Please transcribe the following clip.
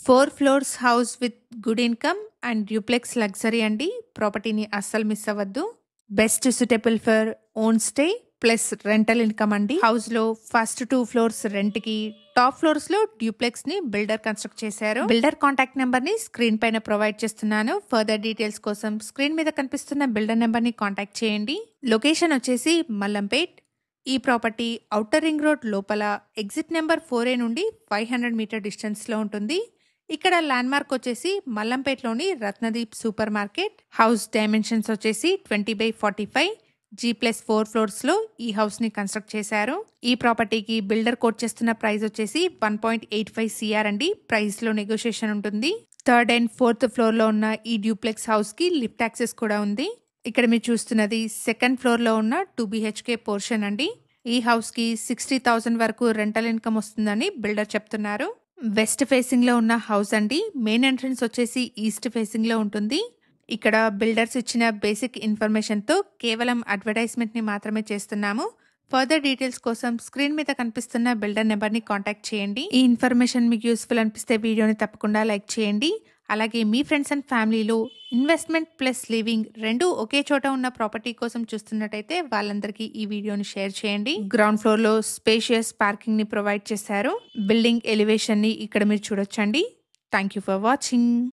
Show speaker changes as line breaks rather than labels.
4 floors house with good income and duplex luxury అండి. ప్రాపర్టీని అస్సలు మిస్ అవ్వద్దు. Best suitable for own stay plus rental income అండి. House లో ఫస్ట్ 2 ఫ్లోర్స్ రెంట్ కి, టాప్ ఫ్లోర్స్ లో డ్యూప్లెక్స్ ని బిల్డర్ కన్స్ట్రక్ట్ చేశారు. బిల్డర్ కాంటాక్ట్ నెంబర్ ని స్క్రీన్ పైన ప్రొవైడ్ చేస్తున్నాను. ఫర్దర్ డీటెయిల్స్ కోసం స్క్రీన్ మీద కనిపిస్తున్న బిల్డర్ నెంబర్ ని కాంటాక్ట్ చేయండి. లొకేషన్ వచ్చేసి మల్లంపేట్. ఈ ప్రాపర్టీ ఔటర్ రింగ్ రోడ్ లోపల ఎగ్జిట్ నెంబర్ 4A నుండి 500 మీటర్ డిస్టెన్స్ లో ఉంటుంది. ఇక్కడ ల్యాండ్ మార్క్ వచ్చేసి మల్లంపేట్లోని Ratnadeep supermarket. House dimensions వచ్చేసి 20/45 G+4 ఫ్లోర్స్ లో ఈ హౌస్ ని కన్స్ట్రక్ట్ చేశారు. ఈ ప్రాపర్టీకి బిల్డర్ కోట్ చేస్తున్న ప్రైస్ వచ్చేసి 1.85 CR అండి. ప్రైస్ లో నెగోషియేషన్ ఉంటుంది. థర్డ్ అండ్ ఫోర్త్ ఫ్లోర్ లో ఉన్న ఈ డ్యూప్లెక్స్ హౌస్ కి లిఫ్ట్ యాక్సెస్ కూడా ఉంది. ఇక్కడ మీరు చూస్తున్నది సెకండ్ ఫ్లోర్ లో ఉన్న 2 BHK పోర్షన్ అండి. ఈ హౌస్ కి 60,000 వరకు రెంటల్ ఇన్కమ్ వస్తుందని బిల్డర్ చెప్తున్నారు. వెస్ట్ ఫేసింగ్ లో ఉన్న హౌస్ అండి. మెయిన్ ఎంట్రన్స్ వచ్చేసి ఈస్ట్ ఫేసింగ్ లో ఉంటుంది. ఇక్కడ బిల్డర్స్ ఇచ్చిన బేసిక్ ఇన్ఫర్మేషన్ తో కేవలం అడ్వర్టైజ్మెంట్ ని మాత్రమే చేస్తున్నాము. ఫర్దర్ డీటెయిల్స్ కోసం స్క్రీన్ మీద కనిపిస్తున్న బిల్డర్ నెంబర్ ని కాంటాక్ట్ చేయండి. ఈ ఇన్ఫర్మేషన్ మీకు యూస్ఫుల్ అనిపిస్తే వీడియోని తప్పకుండా లైక్ చేయండి. అలాగే మీ ఫ్రెండ్స్ అండ్ ఫ్యామిలీలో ఇన్వెస్ట్మెంట్ ప్లస్ లివింగ్ రెండు ఒకే చోట ఉన్న ప్రాపర్టీ కోసం చూస్తున్నట్టయితే వాళ్ళందరికీ ఈ వీడియోని షేర్ చేయండి. గ్రౌండ్ ఫ్లోర్ లో స్పేషియస్ పార్కింగ్ ని ప్రొవైడ్ చేశారు. బిల్డింగ్ ఎలివేషన్ ని ఇక్కడ మీరు చూడొచ్చండి. Thank you for watching.